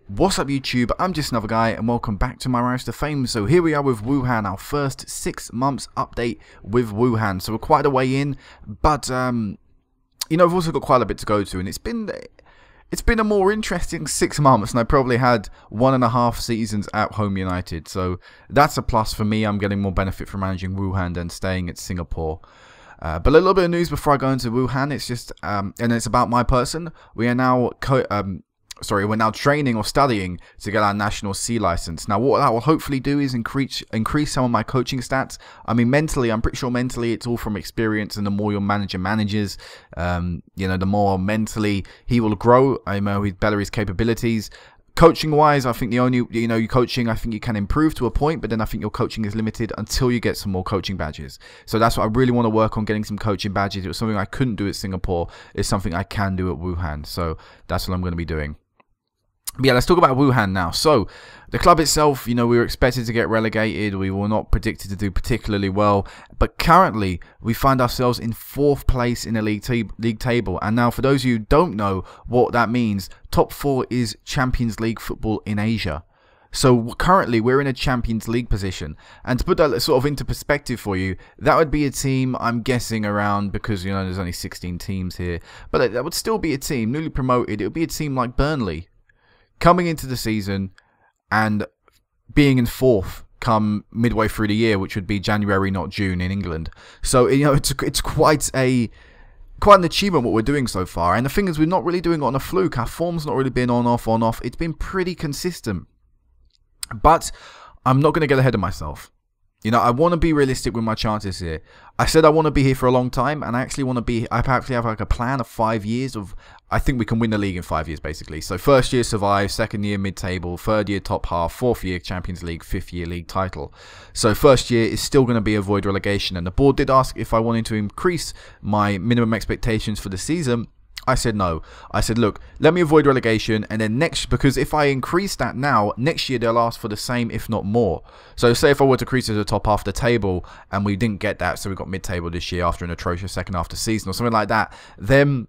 What's up YouTube, I'm just another guy and welcome back to my Rise to Fame. So here we are with Wuhan, our first 6 months update with Wuhan. So we're quite a way in, but you know, we've also got quite a bit to go to, and it's been a more interesting 6 months, and I probably had 1.5 seasons at home United. So that's a plus for me. I'm getting more benefit from managing Wuhan than staying at Singapore. But a little bit of news before I go into Wuhan. It's just and it's about my person. We are now we're now training or studying to get our national C license. Now, what that will hopefully do is increase some of my coaching stats. I mean, mentally, I'm pretty sure mentally it's all from experience, and the more your manager manages, you know, the more mentally he will grow. I know he's better his capabilities. Coaching wise, I think the only, you know, your coaching, I think you can improve to a point, but then I think your coaching is limited until you get some more coaching badges. So that's what I really want to work on, getting some coaching badges. It was something I couldn't do at Singapore. It's something I can do at Wuhan. So that's what I'm going to be doing. But yeah, let's talk about Wuhan now. So the club itself, you know, we were expected to get relegated. We were not predicted to do particularly well, but currently we find ourselves in 4th place in the league table. And now, for those of you who don't know what that means, top 4 is Champions League football in Asia. So currently we're in a Champions League position, and to put that sort of into perspective for you, that would be a team, I'm guessing, around, because you know there's only 16 teams here, but that would still be a team newly promoted. It would be a team like Burnley coming into the season and being in 4th come midway through the year, which would be January, not June, in England. So you know, it's quite an achievement what we're doing so far. And the thing is, we're not really doing it on a fluke. Our form's not really been on off. It's been pretty consistent. But I'm not going to get ahead of myself. You know, I want to be realistic with my chances here. I said I want to be here for a long time, and I actually want to be. I actually have like a plan of 5 years of. I think we can win the league in 5 years, basically. So 1st year survive, 2nd year mid-table, 3rd year top half, 4th year Champions League, 5th year league title. So 1st year is still going to be avoid relegation. And the board did ask if I wanted to increase my minimum expectations for the season. I said no. I said, look, let me avoid relegation, and then because if I increase that now, next year they'll ask for the same, if not more. So say if I were to increase to the top half of the table, and we didn't get that, so we got mid-table this year after an atrocious second half of the season or something like that, then,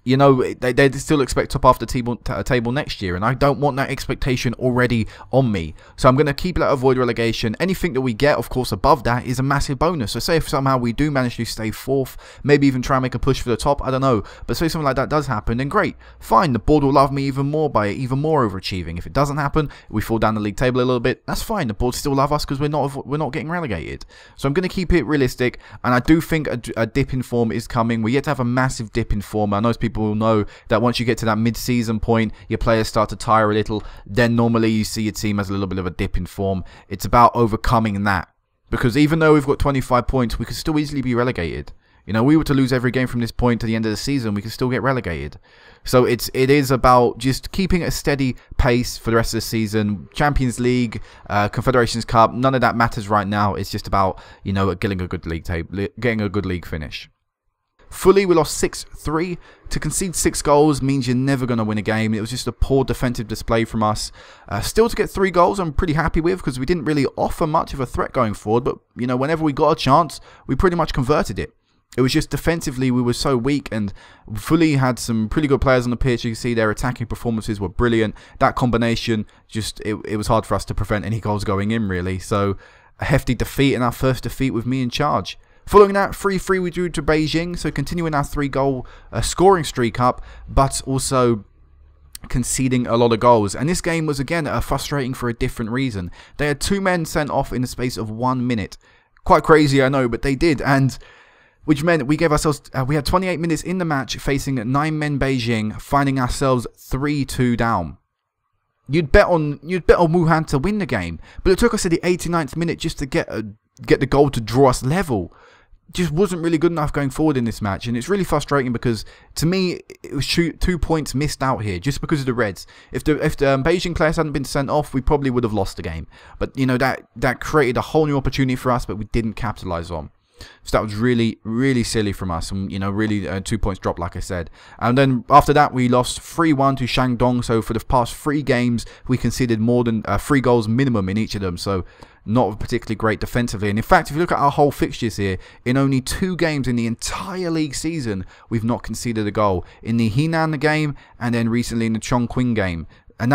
you know, they still expect top half the table next year, and I don't want that expectation already on me. So I'm going to keep it at avoid relegation. Anything that we get, of course, above that is a massive bonus. So say if somehow we do manage to stay 4th, maybe even try and make a push for the top, I don't know. But say something like that does happen, then great, fine. The board will love me even more by even more overachieving. If it doesn't happen, we fall down the league table a little bit, that's fine. The board still love us because we're not getting relegated. So I'm going to keep it realistic, and I do think a dip in form is coming. We're yet to have a massive dip in form. I know people will know that once you get to that mid-season point, your players start to tire a little. Then normally you see your team has a little bit of a dip in form. It's about overcoming that, because even though we've got 25 points, we could still easily be relegated. You know, we were to lose every game from this point to the end of the season, we could still get relegated. So it is about just keeping a steady pace for the rest of the season. Champions League, Confederations Cup, none of that matters right now. It's just about, you know, getting a good league finish. Fully, we lost 6-3. To concede 6 goals means you're never going to win a game. It was just a poor defensive display from us. Still, to get 3 goals, I'm pretty happy with, because we didn't really offer much of a threat going forward. But, you know, whenever we got a chance, we pretty much converted it. It was just defensively we were so weak, and Fully had some pretty good players on the pitch. You can see their attacking performances were brilliant. That combination, just it was hard for us to prevent any goals going in, really. So, a hefty defeat, and our first defeat with me in charge. Following that, 3-3 we drew to Beijing, so continuing our 3-goal scoring streak up, but also conceding a lot of goals. And this game was, again, frustrating for a different reason. They had 2 men sent off in the space of 1 minute. Quite crazy, I know, but they did, and which meant we gave ourselves, we had 28 minutes in the match facing 9 men Beijing, finding ourselves 3-2 down. You'd bet on Wuhan to win the game, but it took us to the 89th minute just to get the goal to draw us level. Just wasn't really good enough going forward in this match, and it's really frustrating because, to me, it was 2 points missed out here just because of the Reds. If the Beijing players hadn't been sent off, we probably would have lost the game. But you know, that created a whole new opportunity for us, but we didn't capitalize on. So that was really, really silly from us, and you know, really 2 points dropped, like I said. And then after that, we lost 3-1 to Shandong. So for the past 3 games, we conceded more than 3 goals minimum in each of them. So not particularly great defensively. And in fact, if you look at our whole fixtures here, in only 2 games in the entire league season, we've not conceded a goal. In the Henan game, and then recently in the Chongqing game. And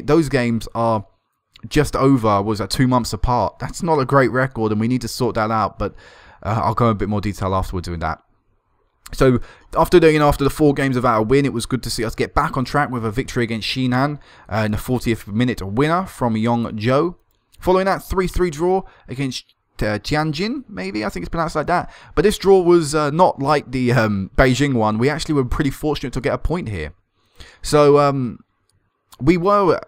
those games are just over, was that 2 months apart. That's not a great record, and we need to sort that out, but I'll go in a bit more detail afterwards doing that. So after the 4 games without a win, it was good to see us get back on track with a victory against Shinan in the 40th minute winner from Yong Jo. Following that 3-3 draw against Tianjin, maybe, I think it's pronounced like that. But this draw was not like the Beijing one. We actually were pretty fortunate to get a point here. So we were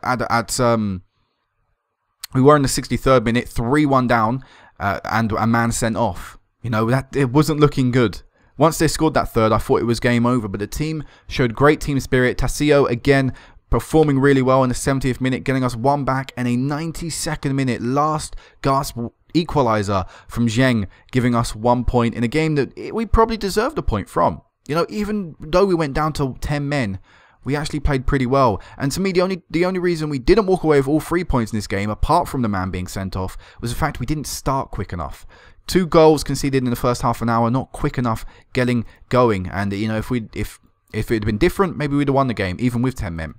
we were in the 63rd minute, 3-1 down, and a man sent off. It wasn't looking good. Once they scored that third, I thought it was game over, but the team showed great team spirit. Tassio, again, performing really well in the 70th minute, getting us 1 back, and a 92nd minute last gasp equaliser from Zheng, giving us 1 point in a game that we probably deserved a point from. Even though we went down to 10 men, we actually played pretty well. And to me, the only reason we didn't walk away with all 3 points in this game, apart from the man being sent off, was the fact we didn't start quick enough. 2 goals conceded in the first half an hour, not quick enough getting going. And if it had been different, maybe we'd have won the game, even with 10 men.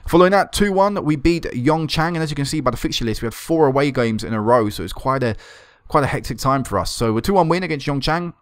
Following that, 2-1, we beat Yongchang, and as you can see by the fixture list, we had 4 away games in a row, so it was quite a hectic time for us. So a 2-1 win against Yongchang.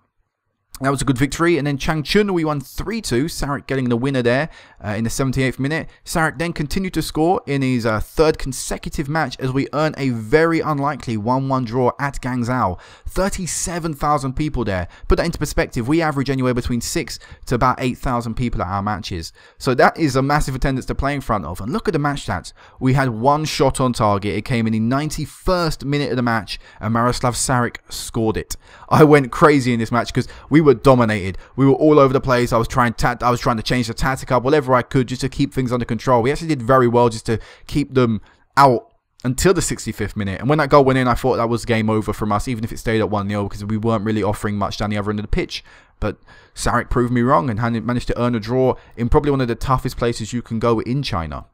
That was a good victory. And then Changchun, we won 3-2. Sarek getting the winner there in the 78th minute. Sarek then continued to score in his 3rd consecutive match as we earn a very unlikely 1-1 draw at Guangzhou. 37,000 people there. Put that into perspective, we average anywhere between 6 to about 8,000 people at our matches. So that is a massive attendance to play in front of. And look at the match stats. We had 1 shot on target. It came in the 91st minute of the match, and Miroslav Sarek scored it. I went crazy in this match because we were dominated. We were all over the place. I was trying to change the tactic up, whatever I could, just to keep things under control. We actually did very well just to keep them out until the 65th minute. And when that goal went in, I thought that was game over from us, even if it stayed at 1-0, because we weren't really offering much down the other end of the pitch. But Sarek proved me wrong and managed to earn a draw in probably one of the toughest places you can go in China.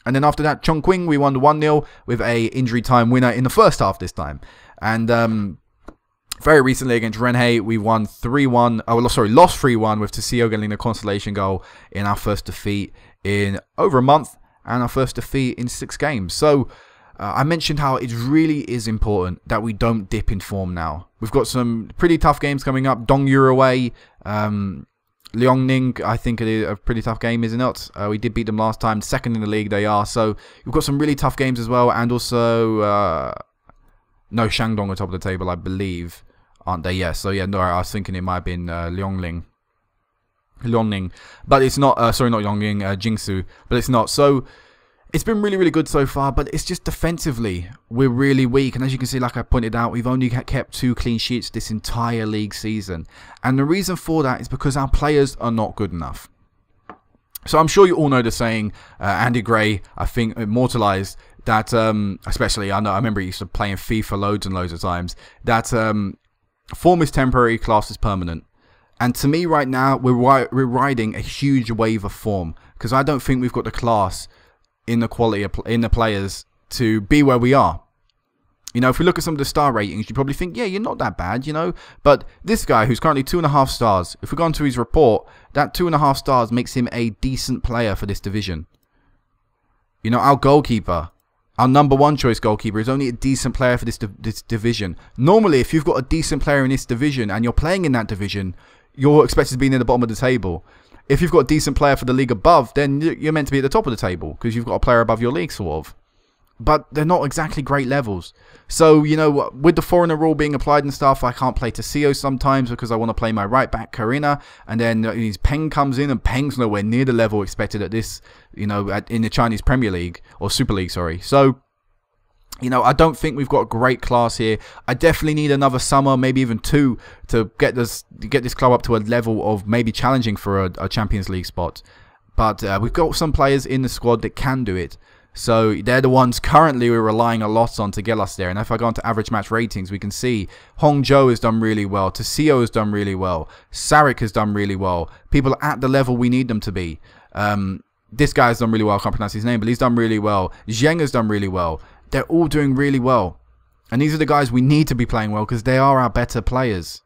And then after that, Chongqing, we won 1-0 with a injury time winner in the first half this time. And very recently against Renhe, we won 3-1. Lost 3-1 with Tassio getting the consolation goal in our first defeat in over a month and our first defeat in 6 games. So I mentioned how it really is important that we don't dip in form now. We've got some pretty tough games coming up. Dongyu away, Liaoning, I think it is a pretty tough game, isn't it? We did beat them last time. 2nd in the league they are. So we've got some really tough games as well. And also, no, Shandong on top of the table, I believe. Aren't they? Yeah. So yeah, no, I was thinking it might have been Liaoning. But it's not. Sorry, not Liaoning, Jingsu. But it's not. So it's been really, really good so far. But it's just defensively, we're really weak. And as you can see, like I pointed out, we've only kept 2 clean sheets this entire league season. And the reason for that is because our players are not good enough. So I'm sure you all know the saying, Andy Gray, I think, immortalized that, especially, I remember he used to playing FIFA loads and loads of times, that form is temporary, class is permanent. And to me right now, we're riding a huge wave of form, because I don't think we've got the class in the quality in the players to be where we are. If we look at some of the star ratings, you probably think, yeah, you're not that bad, But this guy, who's currently 2.5 stars, if we go into his report, that 2.5 stars makes him a decent player for this division. Our goalkeeper, our #1 choice goalkeeper, is only a decent player for this division. Normally, if you've got a decent player in this division and you're playing in that division, you're expected to be near the bottom of the table. If you've got a decent player for the league above, then you're meant to be at the top of the table because you've got a player above your league, sort of. But they're not exactly great levels. So, with the foreigner rule being applied and stuff, I can't play Tassio sometimes because I want to play my right back, Karina. And then his Peng comes in, and Peng's nowhere near the level expected at this, in the Chinese Premier League, or Super League, sorry. So, I don't think we've got great class here. I definitely need another summer, maybe even 2, to get this club up to a level of maybe challenging for a Champions League spot. But we've got some players in the squad that can do it. So they're the ones currently we're relying a lot on to get us there. And if I go into average match ratings, we can see Hongzhou has done really well. Tassio has done really well. Sarek has done really well. People are at the level we need them to be. This guy's done really well. I can't pronounce his name, but he's done really well. Zheng has done really well. They're all doing really well. And these are the guys we need to be playing well because they are our better players.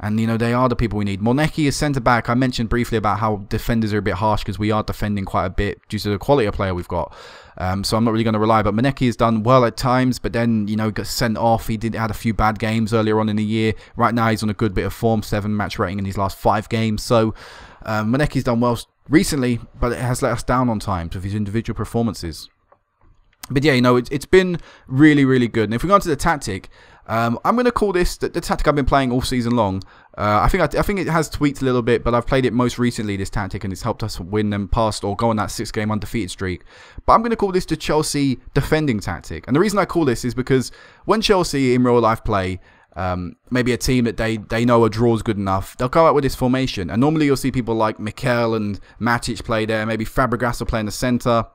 And, you know, they are the people we need. Moneki is centre-back. I mentioned briefly about how defenders are a bit harsh because we are defending quite a bit due to the quality of player we've got. So I'm not really going to rely. But Moneki has done well at times, but then, you know, got sent off. He had a few bad games earlier on in the year. Right now, he's on a good bit of form, 7 match rating in his last 5 games. So Moneki's done well recently, but it has let us down on times with his individual performances. But yeah, you know, it's been really, really good. And if we go on to the tactic, I'm going to call this the tactic I've been playing all season long. I think it has tweaked a little bit, but I've played it most recently, this tactic, and it's helped us win and past or go on that 6-game undefeated streak. But I'm going to call this the Chelsea defending tactic. And the reason I call this is because when Chelsea in real life play maybe a team that they know a draw is good enough, they'll go out with this formation. And normally you'll see people like Mikel and Matic play there. Maybe Fabregas will play in the centre.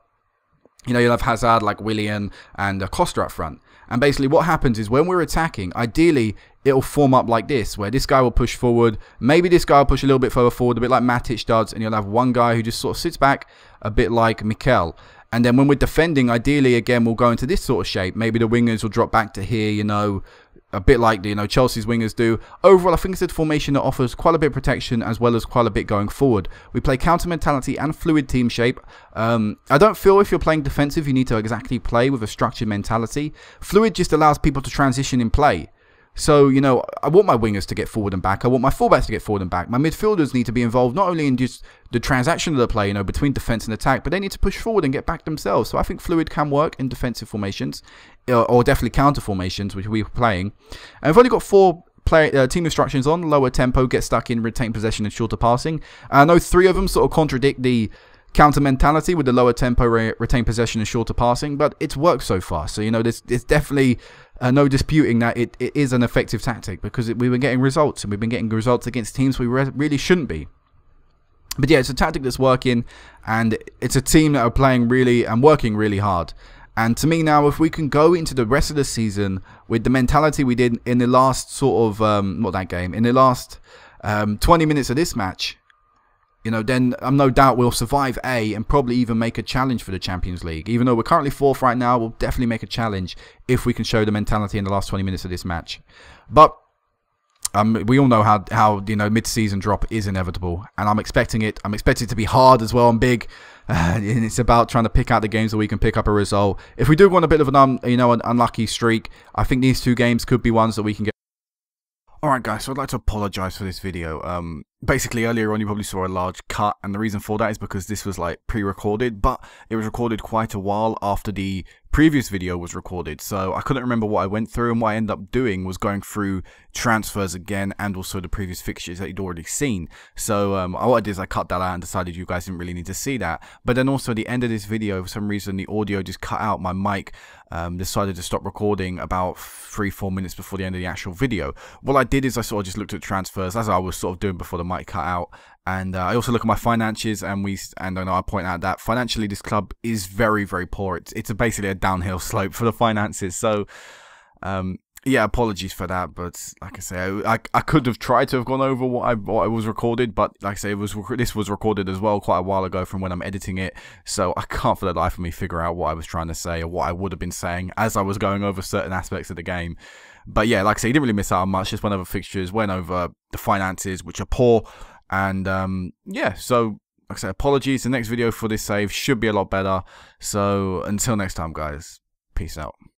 You know, you'll have Hazard, like Willian, and Costa up front. And basically what happens is when we're attacking, ideally, it'll form up like this, where this guy will push forward. Maybe this guy will push a little bit further forward, a bit like Matic does. And you'll have one guy who just sort of sits back, a bit like Mikel. And then when we're defending, ideally, again, we'll go into this sort of shape. Maybe the wingers will drop back to here, you know, a bit like, you know, Chelsea's wingers do. Overall, I think it's a formation that offers quite a bit of protection as well as quite a bit going forward. We play counter mentality and fluid team shape. I don't feel if you're playing defensive, you need to exactly play with a structured mentality. Fluid just allows people to transition in play. So, you know, I want my wingers to get forward and back. I want my fullbacks to get forward and back. My midfielders need to be involved not only in just the transaction of the play, you know, between defense and attack, but they need to push forward and get back themselves. So I think fluid can work in defensive formations, or definitely counter formations, which we're playing. And we've only got 4 team instructions on: lower tempo, get stuck in, retain possession, and shorter passing. And I know 3 of them sort of contradict the counter mentality with the lower tempo, retain possession, and shorter passing, but it's worked so far. So, you know, there's definitely no disputing that it is an effective tactic, because we've been getting results, and we've been getting results against teams we really shouldn't be. But yeah, it's a tactic that's working, and it's a team that are playing really and working really hard. And to me now, if we can go into the rest of the season with the mentality we did in the last sort of, not that game, in the last 20 minutes of this match, you know, then I'm no doubt we'll survive A and probably even make a challenge for the Champions League. Even though we're currently 4th right now, we'll definitely make a challenge if we can show the mentality in the last 20 minutes of this match. But we all know how you know, mid-season drop is inevitable, and I'm expecting it. I'm expecting it to be hard as well and big. And it's about trying to pick out the games where we can pick up a result. If we do go on a bit of an an unlucky streak, I think these 2 games could be ones that we can get. Alright guys, so I'd like to apologise for this video. Basically earlier on you probably saw a large cut, and the reason for that is because this was like pre-recorded, but it was recorded quite a while after the previous video was recorded, so I couldn't remember what I went through, and what I ended up doing was going through transfers again and also the previous fixtures that you'd already seen. So what I did is I cut that out and decided you guys didn't really need to see that. But then also at the end of this video, for some reason the audio just cut out. My mic decided to stop recording about 3-4 minutes before the end of the actual video. What I did is I sort of just looked at transfers, as I was sort of doing before the mic cut out, and I also look at my finances, and I know I point out that financially this club is very, very poor. It's basically a downhill slope for the finances. So yeah, apologies for that, but like I say, I could have tried to have gone over what I was recorded, but like I say, this was recorded as well quite a while ago from when I'm editing it, so I can't for the life of me figure out what I was trying to say or what I would have been saying as I was going over certain aspects of the game. But yeah, like I say, you didn't really miss out on much. Just went over fixtures, went over the finances, which are poor, and yeah, so like I say, apologies. The next video for this save should be a lot better. So until next time, guys, peace out.